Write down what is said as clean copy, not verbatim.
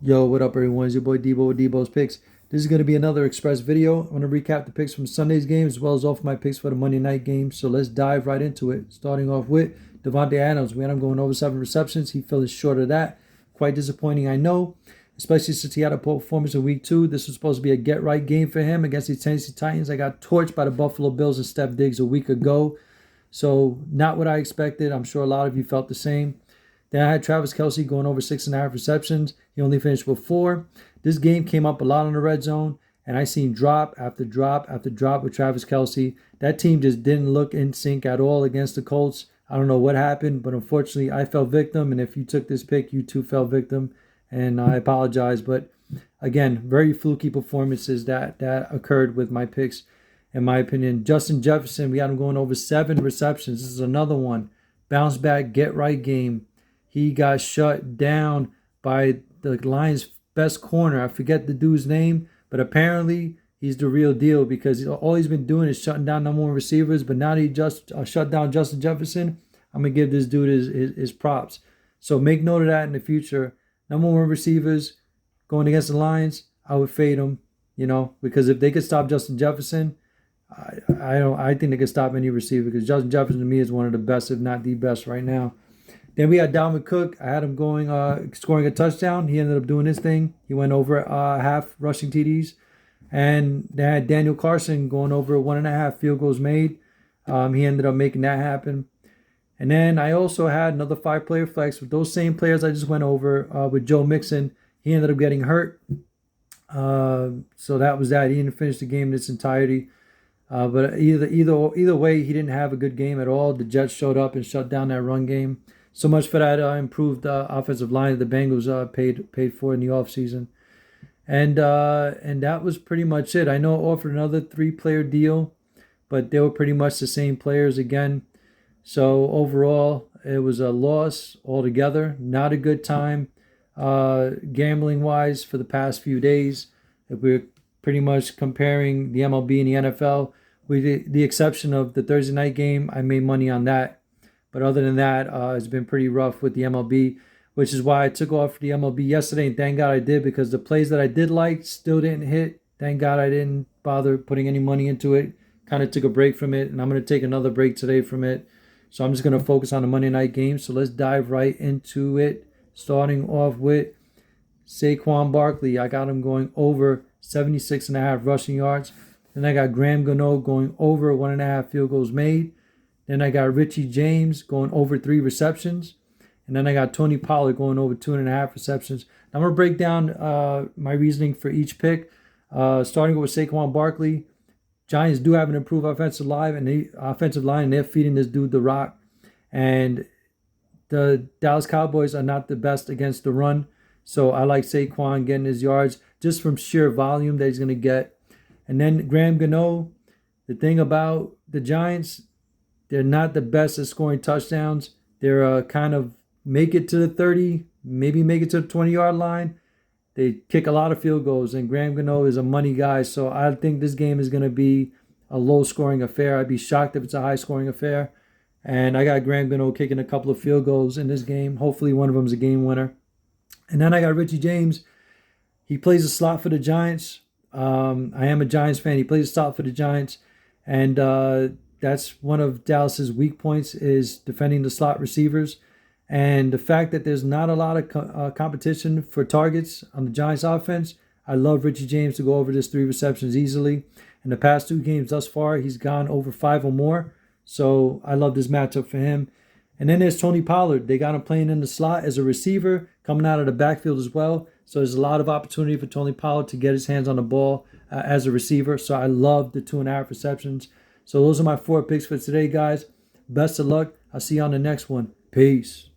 Yo, what up, everyone? It's your boy Debo with Debo's Picks. This is going to be another Express video. I'm going to recap the picks from Sunday's game as well as all of my picks for the Monday night game. So let's dive right into it. Starting off with Devontae Adams. We had him going over 7 receptions. He fell short of that. Quite disappointing, I know, especially since he had a poor performance in week 2. This was supposed to be a get-right game for him against the Tennessee Titans. I got torched by the Buffalo Bills and Steph Diggs a week ago. So not what I expected. I'm sure a lot of you felt the same. Then I had Travis Kelce going over 6.5 receptions. He only finished with 4. This game came up a lot on the red zone, and I seen drop after drop after drop with Travis Kelce. That team just didn't look in sync at all against the Colts. I don't know what happened, but unfortunately I fell victim. And if you took this pick, you too fell victim. And I apologize. But again, very fluky performances that occurred with my picks, in my opinion. Justin Jefferson, we had him going over 7 receptions. This is another one. Bounce back, get right game. He got shut down by the Lions' best corner. I forget the dude's name, but apparently he's the real deal because all he's been doing is shutting down number one receivers. But now that he just shut down Justin Jefferson, I'm going to give this dude his props. So make note of that in the future. Number one receivers going against the Lions, I would fade them, because if they could stop Justin Jefferson, I think they could stop any receiver because Justin Jefferson to me is one of the best, if not the best right now. Then we had Dalvin Cook. I had him going, scoring a touchdown. He ended up doing his thing. He went over half rushing TDs. And they had Daniel Carson going over 1.5 field goals made. He ended up making that happen. And then I also had another 5-player flex with those same players I just went over with Joe Mixon. He ended up getting hurt. So that was that. He didn't finish the game in its entirety. But either way, he didn't have a good game at all. The Jets showed up and shut down that run game. So much for that improved offensive line that the Bengals paid for in the offseason. And that was pretty much it. I know I offered another 3-player deal, but they were pretty much the same players again. So overall, it was a loss altogether. Not a good time gambling-wise for the past few days. If we're pretty much comparing the MLB and the NFL, with the exception of the Thursday night game, I made money on that. But other than that, it's been pretty rough with the MLB, which is why I took off for the MLB yesterday. And thank God I did, because the plays that I did like still didn't hit. Thank God I didn't bother putting any money into it. Kind of took a break from it. And I'm going to take another break today from it. So I'm just going to focus on the Monday night game. So let's dive right into it. Starting off with Saquon Barkley. I got him going over 76.5 rushing yards. Then I got Graham Gano going over 1.5 field goals made. Then I got Richie James going over 3 receptions. And then I got Tony Pollard going over 2.5 receptions. Now I'm going to break down my reasoning for each pick. Starting with Saquon Barkley. Giants do have an improved offensive line, and they're feeding this dude the rock. And the Dallas Cowboys are not the best against the run. So I like Saquon getting his yards just from sheer volume that he's going to get. And then Graham Gano, the thing about the Giants, they're not the best at scoring touchdowns. They're kind of make it to the 30, maybe make it to the 20-yard line. They kick a lot of field goals, and Graham Gano is a money guy. So I think this game is going to be a low-scoring affair. I'd be shocked if it's a high-scoring affair. And I got Graham Gano kicking a couple of field goals in this game. Hopefully one of them is a game winner. And then I got Richie James. He plays a slot for the Giants. I am a Giants fan. He plays a slot for the Giants. And that's one of Dallas's weak points is defending the slot receivers. And the fact that there's not a lot of competition for targets on the Giants offense, I love Richie James to go over this 3 receptions easily. In the past 2 games thus far, he's gone over 5 or more. So I love this matchup for him. And then there's Tony Pollard. They got him playing in the slot as a receiver, coming out of the backfield as well. So there's a lot of opportunity for Tony Pollard to get his hands on the ball as a receiver. So I love the 2.5 receptions. So those are my 4 picks for today, guys. Best of luck. I'll see you on the next one. Peace.